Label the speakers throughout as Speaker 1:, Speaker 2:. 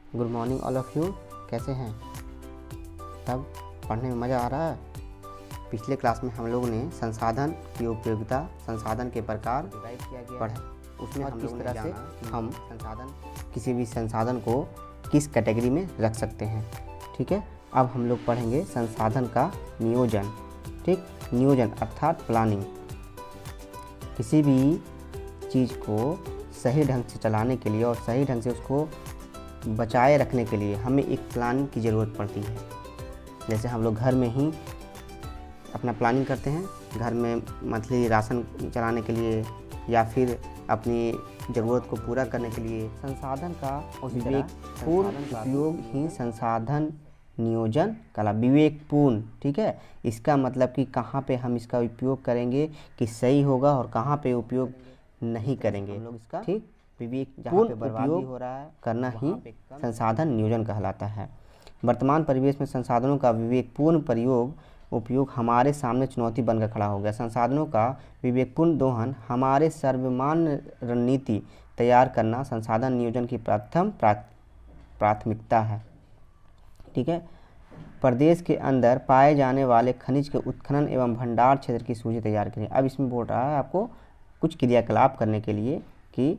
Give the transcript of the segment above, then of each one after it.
Speaker 1: Good morning all of you. कैसे हैं सब? पढ़ने में मज़ा आ रहा है? पिछले क्लास में हम लोग ने संसाधन की उपयोगिता, संसाधन के प्रकार डिवाइड किया गया पढ़ा। उसमें हम किस तरह से हम किसी भी संसाधन को किस कैटेगरी में रख सकते हैं। ठीक है, अब हम लोग पढ़ेंगे संसाधन का नियोजन। ठीक, नियोजन अर्थात प्लानिंग। किसी भी चीज़ को सही ढंग से चलाने के लिए और सही ढंग से उसको बचाए रखने के लिए हमें एक प्लानिंग की ज़रूरत पड़ती है। जैसे हम लोग घर में ही अपना प्लानिंग करते हैं, घर में मंथली राशन चलाने के लिए या फिर अपनी ज़रूरत को पूरा करने के लिए। संसाधन का विवेकपूर्ण उपयोग ही संसाधन नियोजन कला। विवेकपूर्ण, ठीक है, इसका मतलब कि कहाँ पे हम इसका उपयोग करेंगे कि सही होगा और कहाँ पे उपयोग नहीं करेंगे हम लोग इसका। ठीक, विवेकपूर्ण उपयोग हो रहा है करना ही संसाधन नियोजन कहलाता है। वर्तमान परिवेश में संसाधनों का विवेकपूर्ण उपयोग हमारे सामने चुनौती बनकर खड़ा हो गया। संसाधनों का विवेकपूर्ण दोहन हमारे सर्वमान्य रणनीति तैयार करना संसाधन नियोजन की प्रथम प्राथमिकता है। ठीक है, प्रदेश के अंदर पाए जाने वाले खनिज के उत्खनन एवं भंडार क्षेत्र की सूची तैयार करें। अब इसमें बोल रहा है आपको कुछ क्रियाकलाप करने के लिए कि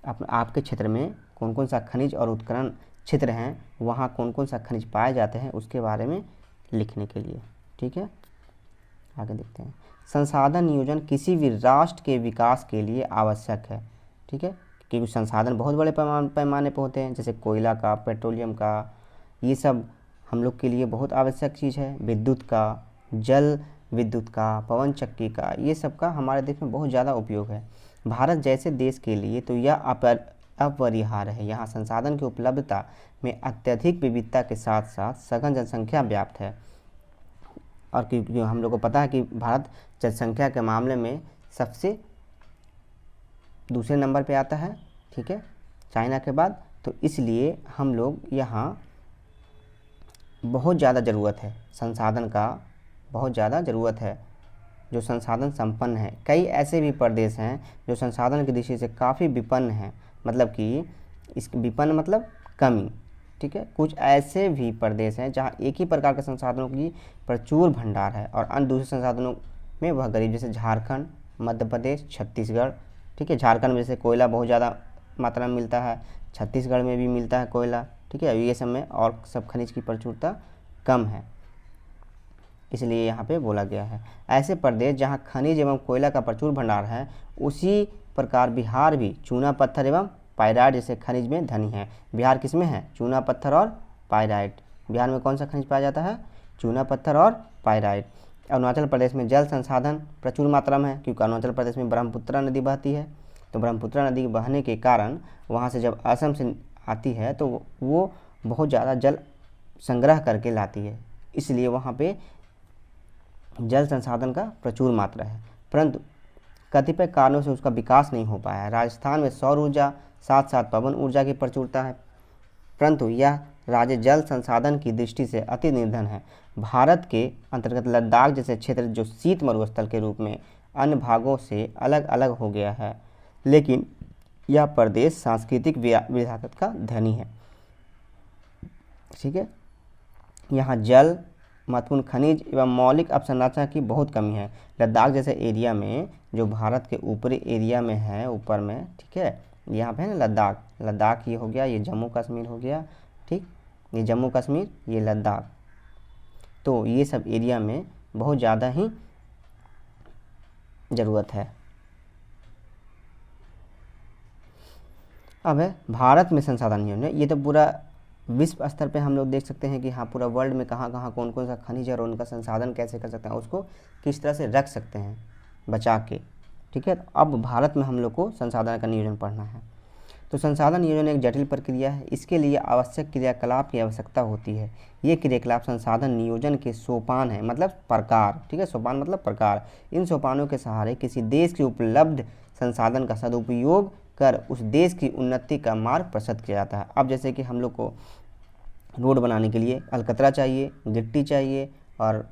Speaker 1: आपके क्षेत्र में कौन कौन सा खनिज और उत्खनन क्षेत्र हैं, वहाँ कौन कौन सा खनिज पाए जाते हैं, उसके बारे में लिखने के लिए। ठीक है, आगे देखते हैं। संसाधन नियोजन किसी भी राष्ट्र के विकास के लिए आवश्यक है। ठीक है, क्योंकि संसाधन बहुत बड़े पैमाने पर होते हैं, जैसे कोयला का, पेट्रोलियम का, ये सब हम लोग के लिए बहुत आवश्यक चीज़ है। विद्युत का, जल विद्युत का, पवन चक्की का, ये सब का हमारे देश में बहुत ज़्यादा उपयोग है। भारत जैसे देश के लिए तो यह अपरिहार्य है। यहाँ संसाधन की उपलब्धता में अत्यधिक विविधता के साथ साथ सघन जनसंख्या व्याप्त है। और क्योंकि हम लोग को पता है कि भारत जनसंख्या के मामले में सबसे दूसरे नंबर पे आता है, ठीक है, चाइना के बाद। तो इसलिए हम लोग यहाँ बहुत ज़्यादा ज़रूरत है, संसाधन का बहुत ज़्यादा ज़रूरत है, जो संसाधन संपन्न है। कई ऐसे भी प्रदेश हैं जो संसाधन की दृष्टि से काफ़ी विपन्न हैं, मतलब कि इस विपन्न मतलब कमी। ठीक है, कुछ ऐसे भी प्रदेश हैं जहाँ एक ही प्रकार के संसाधनों की प्रचुर भंडार है और अन्य दूसरे संसाधनों में वह गरीब, जैसे झारखंड, मध्य प्रदेश, छत्तीसगढ़। ठीक है, झारखंड में जैसे कोयला बहुत ज़्यादा मात्रा में मिलता है, छत्तीसगढ़ में भी मिलता है कोयला। ठीक है, ये सब में और सब खनिज की प्रचुरता कम है, इसलिए यहाँ पे बोला गया है। ऐसे प्रदेश जहाँ खनिज एवं कोयला का प्रचुर भंडार है, उसी प्रकार बिहार भी चूना पत्थर एवं पाइराइट जैसे खनिज में धनी है। बिहार किस में है? चूना पत्थर और पाइराइट। बिहार में कौन सा खनिज पाया जाता है? चूना पत्थर और पाइराइट। अरुणाचल प्रदेश में जल संसाधन प्रचुर मात्रा में है, क्योंकि अरुणाचल प्रदेश में ब्रह्मपुत्र नदी बहती है। तो ब्रह्मपुत्र नदी बहने के कारण वहाँ से जब असम से आती है तो वो बहुत ज़्यादा जल संग्रह करके लाती है, इसलिए वहाँ पे जल संसाधन का प्रचुर मात्रा है। परंतु कतिपय कारणों से उसका विकास नहीं हो पाया है। राजस्थान में सौर ऊर्जा साथ साथ पवन ऊर्जा की प्रचुरता है, परंतु यह राज्य जल संसाधन की दृष्टि से अति निर्धन है। भारत के अंतर्गत लद्दाख जैसे क्षेत्र जो शीत मरुस्थल के रूप में अन्य भागों से अलग अलग हो गया है, लेकिन यह प्रदेश सांस्कृतिक विरासत का धनी है। ठीक है, यहाँ जल, महत्वपूर्ण खनिज एवं मौलिक अवसंरचना की बहुत कमी है। लद्दाख जैसे एरिया में, जो भारत के ऊपरी एरिया में है, ऊपर में, ठीक है, यहाँ पे है ना लद्दाख ये हो गया, ये जम्मू कश्मीर हो गया। ठीक, ये जम्मू कश्मीर, ये लद्दाख, तो ये सब एरिया में बहुत ज़्यादा ही ज़रूरत है। अब है भारत में संसाधन नियोजन। ये तो पूरा विश्व स्तर पे हम लोग देख सकते हैं कि हाँ, पूरा वर्ल्ड में कहाँ कहाँ कौन कौन सा खनिज है और उनका संसाधन कैसे कर सकते हैं, उसको किस तरह से रख सकते हैं बचा के। ठीक है, अब भारत में हम लोग को संसाधन का नियोजन पढ़ना है। तो संसाधन नियोजन एक जटिल प्रक्रिया है, इसके लिए आवश्यक क्रियाकलाप की आवश्यकता होती है। ये क्रियाकलाप संसाधन नियोजन के सोपान है, मतलब प्रकार। ठीक है, सोपान मतलब प्रकार। इन सोपानों के सहारे किसी देश के उपलब्ध संसाधन का सदुपयोग कर उस देश की उन्नति का मार्ग प्रशस्त किया जाता है। अब जैसे कि हम लोग को रोड बनाने के लिए अलकतरा चाहिए, गिट्टी चाहिए और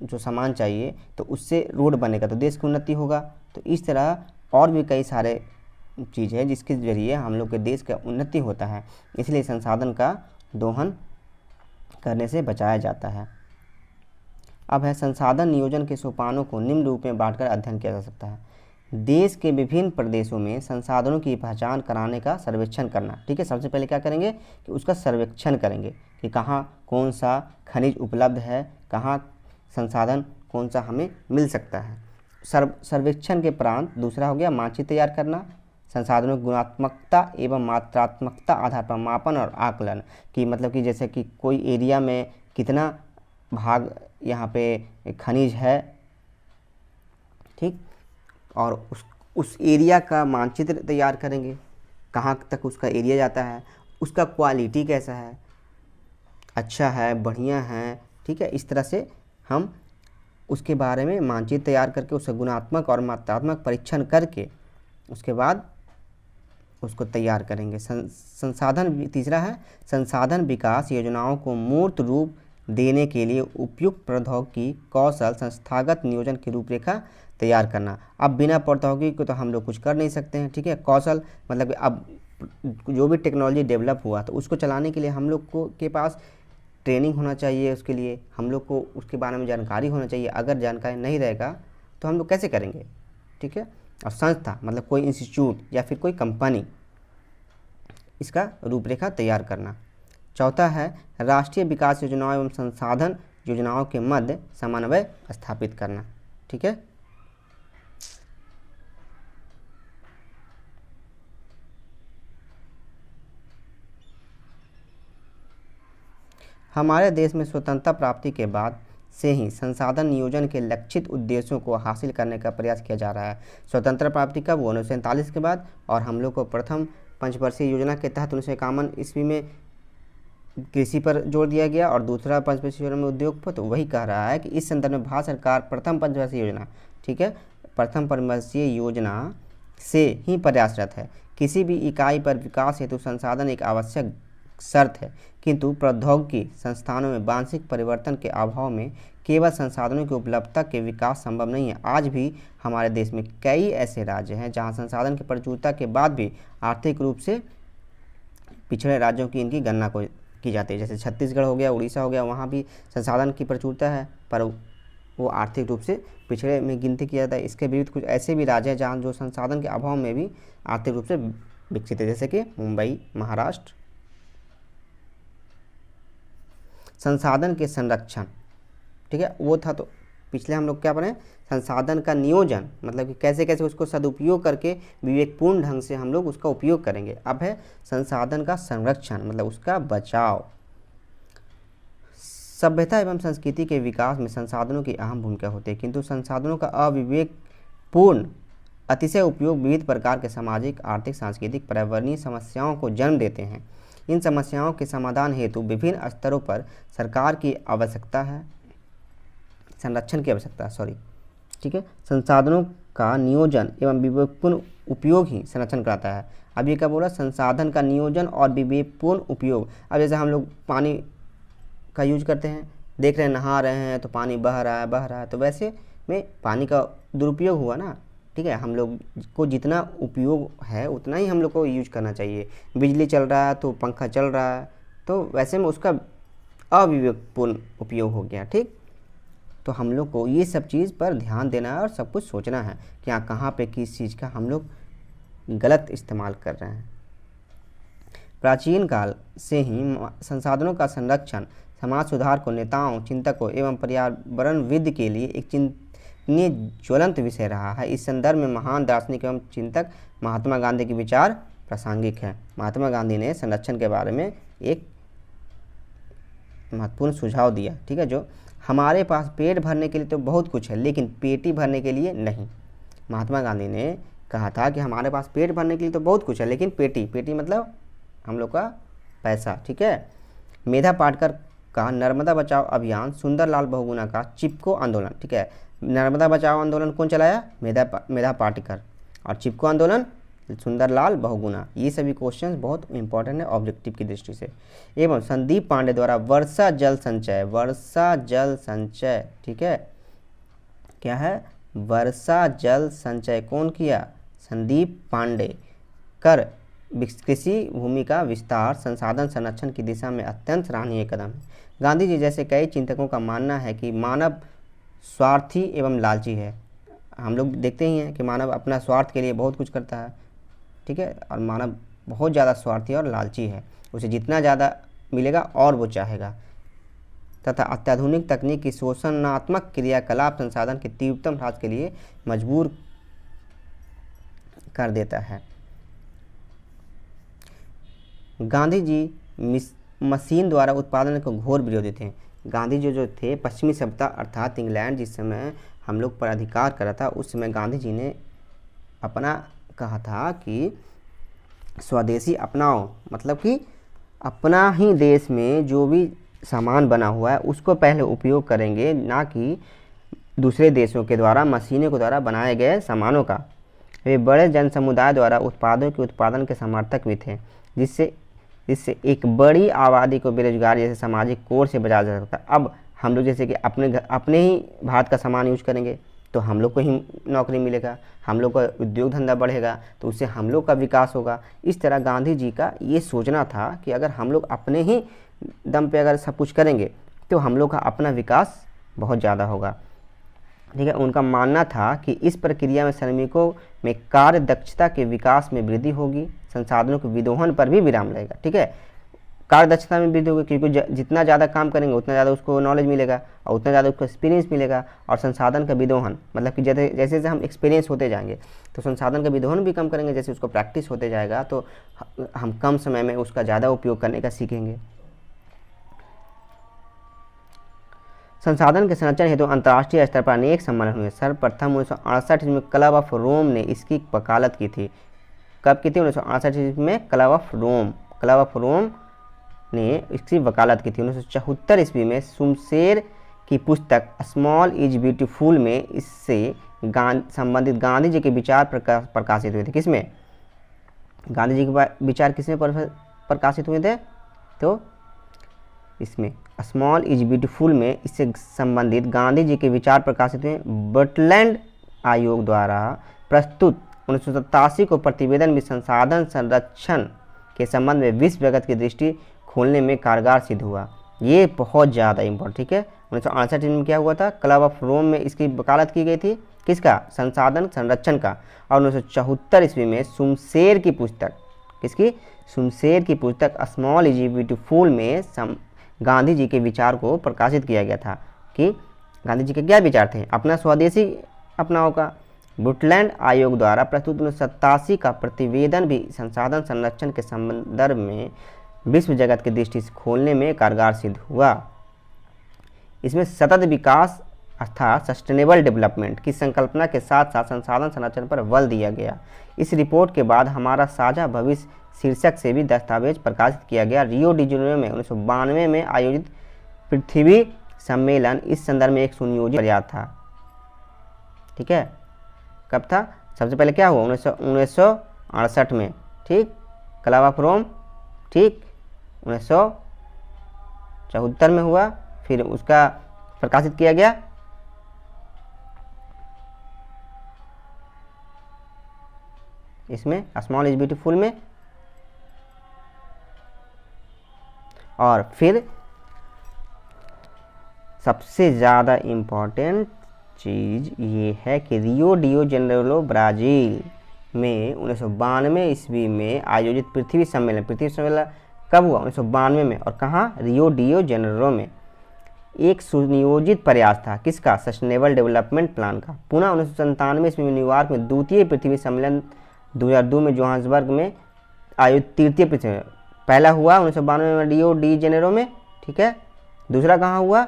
Speaker 1: जो सामान चाहिए, तो उससे रोड बनेगा तो देश की उन्नति होगा। तो इस तरह और भी कई सारे चीज़ है जिसके ज़रिए हम लोग के देश का उन्नति होता है, इसलिए संसाधन का दोहन करने से बचाया जाता है। अब है संसाधन नियोजन के सोपानों को निम्न रूप में बांटकर अध्ययन किया जा सकता है। देश के विभिन्न प्रदेशों में संसाधनों की पहचान कराने का सर्वेक्षण करना। ठीक है, सबसे पहले क्या करेंगे कि उसका सर्वेक्षण करेंगे कि कहाँ कौन सा खनिज उपलब्ध है, कहाँ संसाधन कौन सा हमें मिल सकता है। सर्वेक्षण के उपरांत दूसरा हो गया मानचित्र तैयार करना। संसाधनों की गुणात्मकता एवं मात्रात्मकता आधार पर मापन और आकलन की, मतलब कि जैसे कि कोई एरिया में कितना भाग यहाँ पे खनिज है, ठीक, और उस एरिया का मानचित्र तैयार करेंगे, कहाँ तक उसका एरिया जाता है, उसका क्वालिटी कैसा है, अच्छा है, बढ़िया है, ठीक है। इस तरह से हम उसके बारे में मानचित्र तैयार करके उसका गुणात्मक और मात्रात्मक परीक्षण करके उसके बाद उसको तैयार करेंगे। संसाधन, तीसरा है संसाधन विकास योजनाओं को मूर्त रूप देने के लिए उपयुक्त प्रौद्योगिकी, कौशल, संस्थागत नियोजन की रूपरेखा तैयार करना। अब बिना प्रौद्योगिकी को तो हम लोग कुछ कर नहीं सकते हैं, ठीक है। कौशल मतलब अब जो भी टेक्नोलॉजी डेवलप हुआ तो उसको चलाने के लिए हम लोग को के पास ट्रेनिंग होना चाहिए, उसके लिए हम लोग को उसके बारे में जानकारी होना चाहिए। अगर जानकारी नहीं रहेगा तो हम लोग कैसे करेंगे, ठीक है। और संस्था मतलब कोई इंस्टीट्यूट या फिर कोई कंपनी, इसका रूपरेखा तैयार करना। चौथा है राष्ट्रीय विकास योजनाओं एवं संसाधन योजनाओं के मध्य समन्वय स्थापित करना, ठीक है। हमारे देश में स्वतंत्रता प्राप्ति के बाद से ही संसाधन नियोजन के लक्षित उद्देश्यों को हासिल करने का प्रयास किया जा रहा है। स्वतंत्रता प्राप्ति कब? 1947 के बाद, और हम लोग को प्रथम पंचवर्षीय योजना के तहत 1951 ईस्वी में कृषि पर जोर दिया गया, और दूसरा पंचवर्षीय योजना में उद्योग पर। तो वही कह रहा है कि इस संदर्भ में भारत सरकार प्रथम पंचवर्षीय योजना, ठीक है, प्रथम पंचवर्षीय योजना से ही प्रयासरत है। किसी भी इकाई पर विकास हेतु संसाधन एक आवश्यक शर्त है, किंतु प्रौद्योगिकी संस्थानों में वांछित परिवर्तन के अभाव में केवल संसाधनों की उपलब्धता के विकास संभव नहीं है। आज भी हमारे देश में कई ऐसे राज्य हैं जहां संसाधन की प्रचुरता के बाद भी आर्थिक रूप से पिछड़े राज्यों की इनकी गणना की जाती है। जैसे छत्तीसगढ़ हो गया, उड़ीसा हो गया, वहाँ भी संसाधन की प्रचुरता है पर वो आर्थिक रूप से पिछड़े में गिनती किया जाता है। इसके विरुद्ध कुछ ऐसे भी राज्य हैं जहाँ जो संसाधन के अभाव में भी आर्थिक रूप से विकसित है, जैसे कि मुंबई, महाराष्ट्र। संसाधन के संरक्षण, ठीक है, वो था। तो पिछले हम लोग क्या पढ़े? संसाधन का नियोजन, मतलब कि कैसे कैसे उसको सदुपयोग करके विवेकपूर्ण ढंग से हम लोग उसका उपयोग करेंगे। अब है संसाधन का संरक्षण, मतलब उसका बचाव। सभ्यता एवं संस्कृति के विकास में संसाधनों की अहम भूमिका होती है, किंतु संसाधनों का अविवेकपूर्ण अतिशय उपयोग विविध प्रकार के सामाजिक, आर्थिक, सांस्कृतिक, पर्यावरणीय समस्याओं को जन्म देते हैं। इन समस्याओं के समाधान हेतु विभिन्न स्तरों पर सरकार की आवश्यकता है, संरक्षण की आवश्यकता, ठीक है। संसाधनों का नियोजन एवं विवेकपूर्ण उपयोग ही संरक्षण कराता है। अब ये क्या बोला? संसाधन का नियोजन और विवेकपूर्ण उपयोग। अब जैसे हम लोग पानी का यूज करते हैं, देख रहे हैं नहा रहे हैं तो पानी बह रहा है, तो वैसे में पानी का दुरुपयोग हुआ ना, ठीक है। हम लोग को जितना उपयोग है उतना ही हम लोग को यूज करना चाहिए। बिजली चल रहा है तो पंखा चल रहा है, तो वैसे में उसका अविवेकपूर्ण उपयोग हो गया, ठीक। तो हम लोग को ये सब चीज़ पर ध्यान देना है और सब कुछ सोचना है कि हाँ कहाँ पे किस चीज़ का हम लोग गलत इस्तेमाल कर रहे हैं। प्राचीन काल से ही संसाधनों का संरक्षण समाज सुधार को नेताओं, चिंतकों एवं पर्यावरणविद के लिए एक चिंतनीय ज्वलंत विषय रहा है। इस संदर्भ में महान दार्शनिक एवं चिंतक महात्मा गांधी के विचार प्रासंगिक हैं। महात्मा गांधी ने संरक्षण के बारे में एक महत्वपूर्ण सुझाव दिया, ठीक है, जो हमारे पास पेट भरने के लिए तो बहुत कुछ है लेकिन पेटी भरने के लिए नहीं। महात्मा गांधी ने कहा था कि हमारे पास पेट भरने के लिए तो बहुत कुछ है लेकिन पेटी मतलब हम लोग का पैसा, ठीक है। मेधा पाटकर का नर्मदा बचाओ अभियान, सुंदरलाल बहुगुणा का चिपको आंदोलन, ठीक है। नर्मदा बचाओ आंदोलन कौन चलाया? मेधा पाटकर, और चिपको आंदोलन सुंदरलाल बहुगुणा। ये सभी क्वेश्चंस बहुत इंपॉर्टेंट है ऑब्जेक्टिव की दृष्टि से। एवं संदीप पांडे द्वारा वर्षा जल संचय, ठीक है, क्या है? वर्षा जल संचय कौन किया? संदीप पांडे। कर कृषि भूमि का विस्तार संसाधन संरक्षण की दिशा में अत्यंत सराहनीय कदम है। गांधी जी जैसे कई चिंतकों का मानना है कि मानव स्वार्थी एवं लालची है। हम लोग देखते ही हैं कि मानव अपना स्वार्थ के लिए बहुत कुछ करता है, ठीक है, और मानव बहुत ज़्यादा स्वार्थी और लालची है। उसे जितना ज़्यादा मिलेगा और वो चाहेगा, तथा अत्याधुनिक तकनीक की शोषणात्मक क्रियाकलाप संसाधन के तीव्रतम ह्रास के लिए मजबूर कर देता है। गांधी जी मशीन द्वारा उत्पादन के घोर विरोधी थे। गांधी जी जो थे पश्चिमी सभ्यता अर्थात इंग्लैंड जिस समय हम लोग पर अधिकार करा था, उस समय गांधी जी ने अपना कहा था कि स्वदेशी अपनाओ, मतलब कि अपना ही देश में जो भी सामान बना हुआ है उसको पहले उपयोग करेंगे, ना कि दूसरे देशों के द्वारा मशीनों के द्वारा बनाए गए सामानों का। वे बड़े जन समुदाय द्वारा उत्पादों के उत्पादन के समर्थक भी थे, जिससे एक बड़ी आबादी को बेरोजगार जैसे सामाजिक कोर से बचा जा सकता। अब हम लोग जैसे कि अपने ही भारत का सामान यूज करेंगे तो हम लोग को ही नौकरी मिलेगा, हम लोग का उद्योग धंधा बढ़ेगा, तो उससे हम लोग का विकास होगा। इस तरह गांधी जी का ये सोचना था कि अगर हम लोग अपने ही दम पे अगर सब कुछ करेंगे तो हम लोग का अपना विकास बहुत ज़्यादा होगा, ठीक है। उनका मानना था कि इस प्रक्रिया में श्रमिकों में कार्य दक्षता के विकास में वृद्धि होगी, संसाधनों के विदोहन पर भी विराम लगेगा, ठीक है। कार्य दक्षता में वृद्धि होगी क्योंकि जितना ज़्यादा काम करेंगे उतना ज़्यादा उसको नॉलेज मिलेगा और उतना ज़्यादा उसको एक्सपीरियंस मिलेगा। और संसाधन का विदोहन मतलब कि जैसे जैसे हम एक्सपीरियंस होते जाएंगे तो संसाधन का विदोहन भी कम करेंगे, जैसे उसको प्रैक्टिस होते जाएगा तो हम कम समय में उसका ज़्यादा उपयोग करने का सीखेंगे। संसाधन के संरक्षण हेतु अंतर्राष्ट्रीय स्तर पर अनेक सम्मेलन हुए। सर्वप्रथम 1968 में क्लब ऑफ रोम ने इसकी वकालत की थी। कब की थी? 1968 में क्लब ऑफ रोम ने इसकी वकालत की थी। 1974 ईस्वी में सुमशेर की पुस्तक स्मॉल इज ब्यूटीफुल में इससे संबंधित गांधी जी के विचार प्रकाशित हुए थे। किसमें? गांधी जी के विचार किसमें प्रकाशित हुए थे? तो इसमें स्मॉल इज ब्यूटीफुल में इससे संबंधित गांधी जी के विचार प्रकाशित हुए। बर्टलैंड आयोग द्वारा प्रस्तुत 1987 को प्रतिवेदन में संसाधन संरक्षण के संबंध में विश्व जगत की दृष्टि खोलने में कारगर सिद्ध हुआ। ये बहुत ज़्यादा इम्पोर्टेंट, ठीक है। 1968 में क्या हुआ था? क्लब ऑफ रोम में इसकी वकालत की गई थी। किसका? संसाधन संरक्षण का। और 1974 ईस्वी में सुमशेर की पुस्तक, किसकी? सुमशेर की पुस्तक स्मॉल इज ब्यूटीफुल में गांधी जी के विचार को प्रकाशित किया गया था कि गांधी जी के क्या विचार थे? अपना स्वदेशी अपनाओ का। बुटलैंड आयोग द्वारा प्रस्तुत 1987 का प्रतिवेदन भी संसाधन संरक्षण के संदर्भ में विश्व जगत की दृष्टि से खोलने में कारगर सिद्ध हुआ। इसमें सतत विकास अर्थात सस्टेनेबल डेवलपमेंट की संकल्पना के साथ साथ संसाधन संरक्षण पर बल दिया गया। इस रिपोर्ट के बाद हमारा साझा भविष्य शीर्षक से भी दस्तावेज प्रकाशित किया गया। रियो डी जेनेरो में 1992 में आयोजित पृथ्वी सम्मेलन इस संदर्भ में एक सुनियोजित प्रयास था, ठीक है। कब था? सबसे पहले क्या हुआ? 1968 में, ठीक। क्लब ऑफ रोम, ठीक, 1974 में हुआ, फिर उसका प्रकाशित किया गया इसमें स्मॉल इज ब्यूटीफुल में। और फिर सबसे ज़्यादा इम्पॉर्टेंट चीज़ ये है कि रियो डी जेनेरो ब्राज़ील में 1992 ईस्वी में आयोजित पृथ्वी सम्मेलन कब हुआ? 1992 में। और कहाँ? रियो डी जेनेरो में। एक सुनियोजित प्रयास था। किसका? सस्टेनेबल डेवलपमेंट प्लान का। पुनः 1997 ईस्वी में न्यूयॉर्क में द्वितीय पृथ्वी सम्मेलन, 2002 में जोहान्सबर्ग में आयोजित तृतीय पृथ्वी। पहला हुआ 1992 में रियो डी जेनेरो में, ठीक है। दूसरा कहाँ हुआ?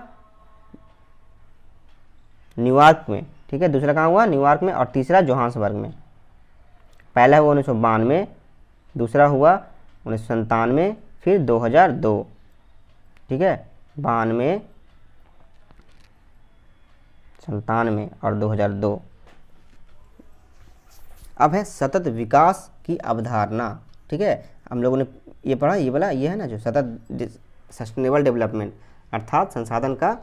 Speaker 1: न्यूयॉर्क में, ठीक है। दूसरा कहाँ हुआ? न्यूयॉर्क में। और तीसरा जोहान्सबर्ग में। पहला हुआ 1992, दूसरा हुआ 1997, फिर 2002, ठीक है। 92, 97 और 2002। अब है सतत विकास की अवधारणा, ठीक है। हम लोगों ने ये पढ़ा, ये बोला, ये है ना जो सस्टेनेबल डेवलपमेंट अर्थात संसाधन का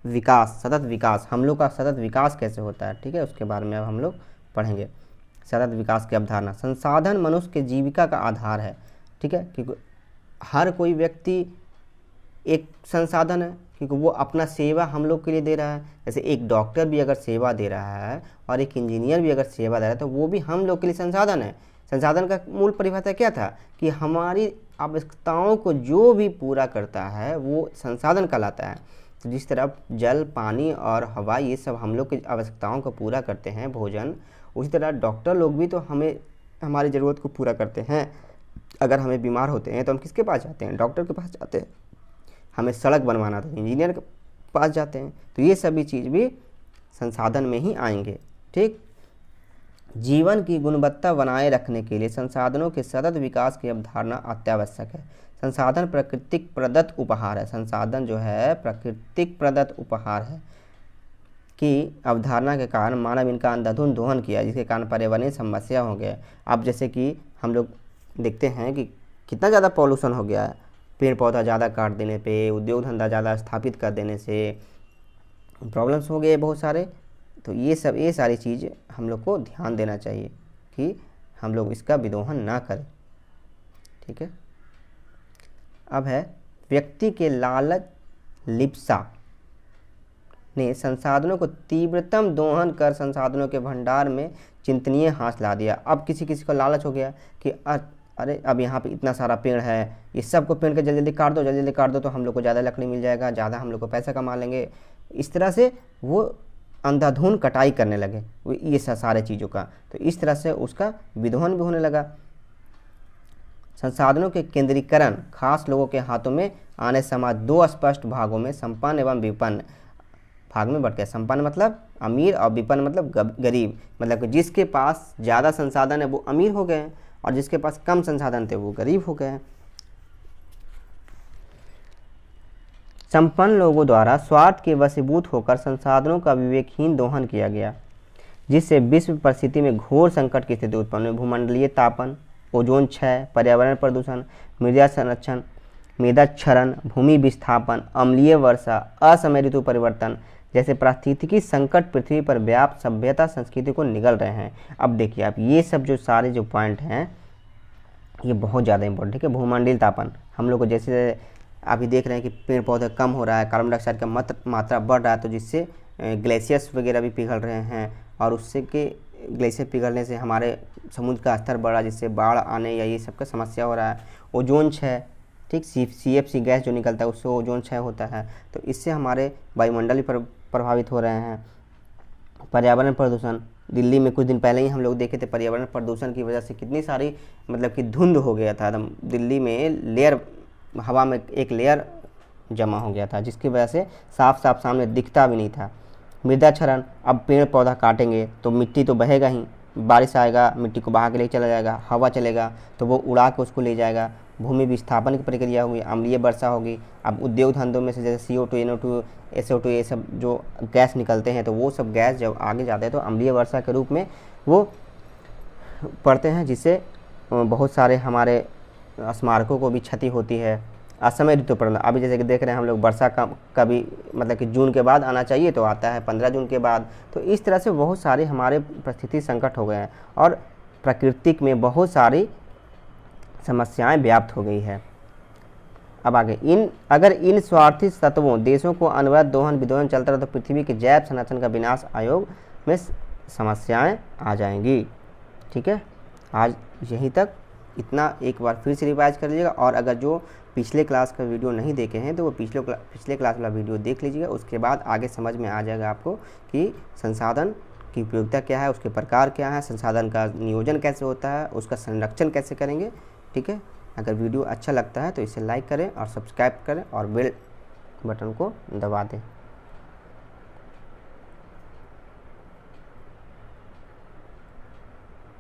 Speaker 1: विकास, सतत विकास। हम लोग का सतत विकास कैसे होता है, ठीक है, उसके बारे में अब हम लोग पढ़ेंगे। सतत विकास की अवधारणा। संसाधन मनुष्य के जीविका का आधार है, ठीक है, क्योंकि हर कोई व्यक्ति एक संसाधन है, क्योंकि वो अपना सेवा हम लोग के लिए दे रहा है। जैसे एक डॉक्टर भी अगर सेवा दे रहा है और एक इंजीनियर भी अगर सेवा दे रहा है तो वो भी हम लोग के लिए संसाधन है। संसाधन का मूल परिभाषा क्या था कि हमारी आवश्यकताओं को जो भी पूरा करता है वो संसाधन कहलाता है। तो जिस तरह जल, पानी और हवा ये सब हम लोग की आवश्यकताओं को पूरा करते हैं, भोजन, उसी तरह डॉक्टर लोग भी तो हमें हमारी ज़रूरत को पूरा करते हैं। अगर हमें बीमार होते हैं तो हम किसके पास जाते हैं? डॉक्टर के पास जाते हैं। हमें सड़क बनवाना तो इंजीनियर के पास जाते हैं। तो ये सभी चीज़ भी संसाधन में ही आएंगे, ठीक। जीवन की गुणवत्ता बनाए रखने के लिए संसाधनों के सतत विकास की अवधारणा अत्यावश्यक है। संसाधन प्राकृतिक प्रदत्त उपहार है। संसाधन जो है प्राकृतिक प्रदत्त उपहार है की अवधारणा के कारण मानव इनका अंधाधुंध दोहन किया, जिसके कारण पर्यावरणीय समस्या हो गया। अब जैसे कि हम लोग देखते हैं कि कितना ज़्यादा पॉल्यूशन हो गया है, पेड़ पौधा ज़्यादा काट देने पे, उद्योग धंधा ज़्यादा स्थापित कर देने से प्रॉब्लम्स हो गए बहुत सारे। तो ये सारी चीज़ हम लोग को ध्यान देना चाहिए कि हम लोग इसका विदोहन ना करें, ठीक है। अब है व्यक्ति के लालच लिप्सा ने संसाधनों को तीव्रतम दोहन कर संसाधनों के भंडार में चिंतनीय हाँस ला दिया। अब किसी किसी को लालच हो गया कि अरे अब यहाँ पे इतना सारा पेड़ है, ये सबको पेड़ के जल्दी जल्दी काट दो, जल्दी जल्दी काट दो, तो हम लोग को ज़्यादा लकड़ी मिल जाएगा, ज़्यादा हम लोग को पैसा कमा लेंगे। इस तरह से वो अंधाधुंध कटाई करने लगे ये सारे चीज़ों का। तो इस तरह से उसका विदोहन भी होने लगा। संसाधनों के केंद्रीकरण खास लोगों के हाथों में आने समाज दो स्पष्ट भागों में संपन्न एवं विपन्न भाग में बढ़ गया। संपन्न मतलब अमीर और विपन्न मतलब गरीब, मतलब कि जिसके पास ज़्यादा संसाधन है वो अमीर हो गए हैं और जिसके पास कम संसाधन थे वो गरीब हो गए हैं। संपन्न लोगों द्वारा स्वार्थ के वशीभूत होकर संसाधनों का विवेकहीन दोहन किया गया, जिससे विश्व परिस्थिति में घोर संकट की स्थिति उत्पन्न हुई। भूमंडलीय तापन, ओजोन क्षय, पर्यावरण प्रदूषण, मृदा संरक्षण, मृदा क्षरण, भूमि विस्थापन, अम्लीय वर्षा, असमय ऋतु परिवर्तन जैसे पारिस्थितिकी संकट पृथ्वी पर व्याप्त सभ्यता संस्कृति को निगल रहे हैं। अब देखिए आप ये सब जो सारे जो पॉइंट हैं ये बहुत ज़्यादा इंपॉर्टेंट है कि भूमंडलीय तापन हम लोग को जैसे अभी देख रहे हैं कि पेड़ पौधे कम हो रहा है, कार्बन डाइऑक्साइड का मात्रा बढ़ रहा है, तो जिससे ग्लेशियर्स वगैरह भी पिघल रहे हैं और उससे कि ग्लेशियर पिघलने से हमारे समुद्र का स्तर बढ़ा, जिससे बाढ़ आने या ये सब का समस्या हो रहा है। ओजोन क्षय, ठीक, CFC गैस जो निकलता है उससे ओजोन क्षय होता है, तो इससे हमारे वायुमंडल भी प्रभावित हो रहे हैं। पर्यावरण प्रदूषण, दिल्ली में कुछ दिन पहले ही हम लोग देखे थे, पर्यावरण प्रदूषण की वजह से कितनी सारी मतलब कि धुंध हो गया था एकदम, दिल्ली में लेयर, हवा में एक लेयर जमा हो गया था, जिसकी वजह से साफ साफ सामने दिखता भी नहीं था। मृदा क्षरण, अब पेड़ पौधा काटेंगे तो मिट्टी तो बहेगा ही, बारिश आएगा मिट्टी को बहा के ले चला जाएगा, हवा चलेगा तो वो उड़ा के उसको ले जाएगा। भूमि विस्थापन की प्रक्रिया होगी, अम्लीय वर्षा होगी। अब उद्योग धंधों में से जैसे CO2, NO2, SO2 ये सब जो गैस निकलते हैं तो वो सब गैस जब आगे जाते हैं तो अम्लीय वर्षा के रूप में वो पड़ते हैं, जिससे बहुत सारे हमारे स्मारकों को भी क्षति होती है। असमय ऋतु परिवर्तन, अभी जैसे कि देख रहे हैं हम लोग वर्षा का कभी मतलब कि जून के बाद आना चाहिए तो आता है 15 जून के बाद। तो इस तरह से बहुत सारे हमारे परिस्थिति संकट हो गए हैं और प्राकृतिक में बहुत सारी समस्याएं व्याप्त हो गई है। अब आगे अगर इन स्वार्थी तत्वों देशों को अनवरत दोहन विदोहन चलता रहा तो पृथ्वी के जैव संरक्षण का विनाश आयोग में समस्याएं आ जाएंगी। ठीक है, आज यहीं तक, इतना एक बार फिर से रिवाइज कर लीजिएगा। और अगर जो पिछले क्लास का वीडियो नहीं देखे हैं तो वो पिछले क्लास वाला वीडियो देख लीजिएगा, उसके बाद आगे समझ में आ जाएगा आपको कि संसाधन की उपयोगिता क्या है, उसके प्रकार क्या है, संसाधन का नियोजन कैसे होता है, उसका संरक्षण कैसे करेंगे। ठीक है, अगर वीडियो अच्छा लगता है तो इसे लाइक करें और सब्सक्राइब करें और बेल बटन को दबा दें।